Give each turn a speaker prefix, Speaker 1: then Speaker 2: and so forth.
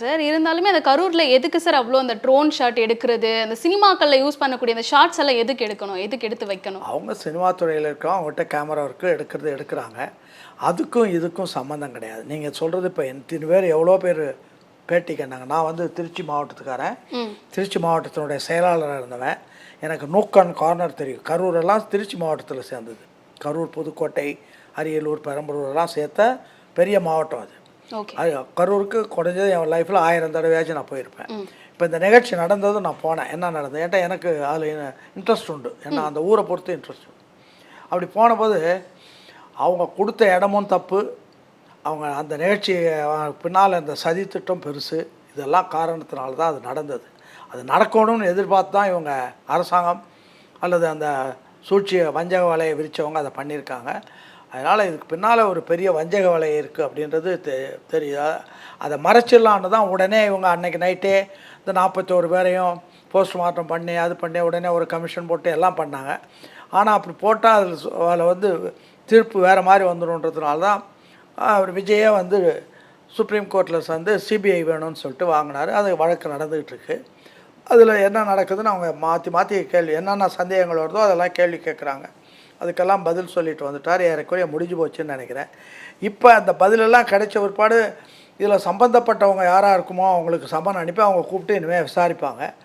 Speaker 1: Sir இருந்தாலுமே அந்த கரூர்ல எதுக்கு சார் அவ்வளோ அந்த ட்ரோன் ஷாட் எடுக்கிறது, அந்த சினிமாக்கள்ல யூஸ் பண்ணக்கூடிய அந்த ஷாட்ஸ் எல்லாம் எதுக்கு எடுக்கணும்? எதுக்கு எடுத்து வைக்கணும்?
Speaker 2: அவங்க சினிமா துறையில் இருக்கோம், அவங்ககிட்ட கேமரா இருக்குது, எடுக்கிறது எடுக்கிறாங்க. அதுக்கும் இதுக்கும் சம்மந்தம் கிடையாது. நீங்கள் சொல்கிறது இப்போ எத்தனை பேர் எவ்வளோ பேர் பேட்டி கேட்டாங்க. நான் வந்து திருச்சி மாவட்டத்துக்காரன், திருச்சி மாவட்டத்தினுடைய செயலாளராக இருந்தவன். எனக்கு நூக்கான் கார்னர் தெரியும். கரூரெல்லாம் திருச்சி மாவட்டத்தில் சேர்ந்தது. கரூர், புதுக்கோட்டை, அரியலூர், பெரம்பலூர் எல்லாம் சேர்த்த பெரிய மாவட்டம் அது. அது கரூருக்கு குறைஞ்சது என் லைஃப்பில் 1000 தடவையாச்சும் நான் போயிருப்பேன். இப்போ இந்த நிகழ்ச்சி நடந்ததும் நான் போனேன். என்ன நடந்தது ஏன்ட்டா எனக்கு அதில் இன்ட்ரெஸ்ட் உண்டு. ஏன்னா அந்த ஊரை பொறுத்து இன்ட்ரெஸ்ட் உண்டு. அப்படி போனபோது அவங்க கொடுத்த இடமும் தப்பு, அவங்க அந்த நிகழ்ச்சி பின்னால் அந்த சதி திட்டம் பெருசு, இதெல்லாம் காரணத்தினால தான் அது நடந்தது. அது நடக்கணும்னு எதிர்பார்த்து தான் இவங்க அரசாங்கம் அல்லது அந்த சூழ்ச்சியை வஞ்சக வலையை விரித்தவங்க அதை பண்ணியிருக்காங்க. அதனால் இதுக்கு பின்னால் ஒரு பெரிய வஞ்சக வலை இருக்குது அப்படின்றது தெரியுது. அதை மறைச்சிடலான்னு தான் உடனே இவங்க அன்றைக்கி நைட்டே இந்த 41 பேரையும் போஸ்ட்மார்ட்டம் பண்ணி அது பண்ணி உடனே ஒரு கமிஷன் போட்டு எல்லாம் பண்ணாங்க. ஆனால் அப்படி போட்டால் அதில் வந்து தீர்ப்பு வேறு மாதிரி வந்துடும்ன்றதுனால தான் அவர் விஜயே வந்து சுப்ரீம் கோர்ட்டில் வந்து சிபிஐ வேணும்னு சொல்லிட்டு வாங்கினார். அது வழக்கு நடந்துக்கிட்டு இருக்குது. அதில் என்ன நடக்குதுன்னு அவங்க மாற்றி மாற்றி கேள்வி என்னென்ன சந்தேகங்கள் வருதோ அதெல்லாம் கேள்வி கேட்குறாங்க. அதுக்கெல்லாம் பதில் சொல்லிட்டு வந்துட்டார். ஏறக்குறைய முடிஞ்சு போச்சுன்னு நினைக்கிறேன். இப்போ அந்த பதிலெல்லாம் கிடைச்ச பிற்பாடு இதில் சம்மந்தப்பட்டவங்க யாராக இருக்குமோ அவங்களுக்கு சம்மன் அனுப்பி அவங்க கூப்பிட்டு இனிமேல் விசாரிப்பாங்க.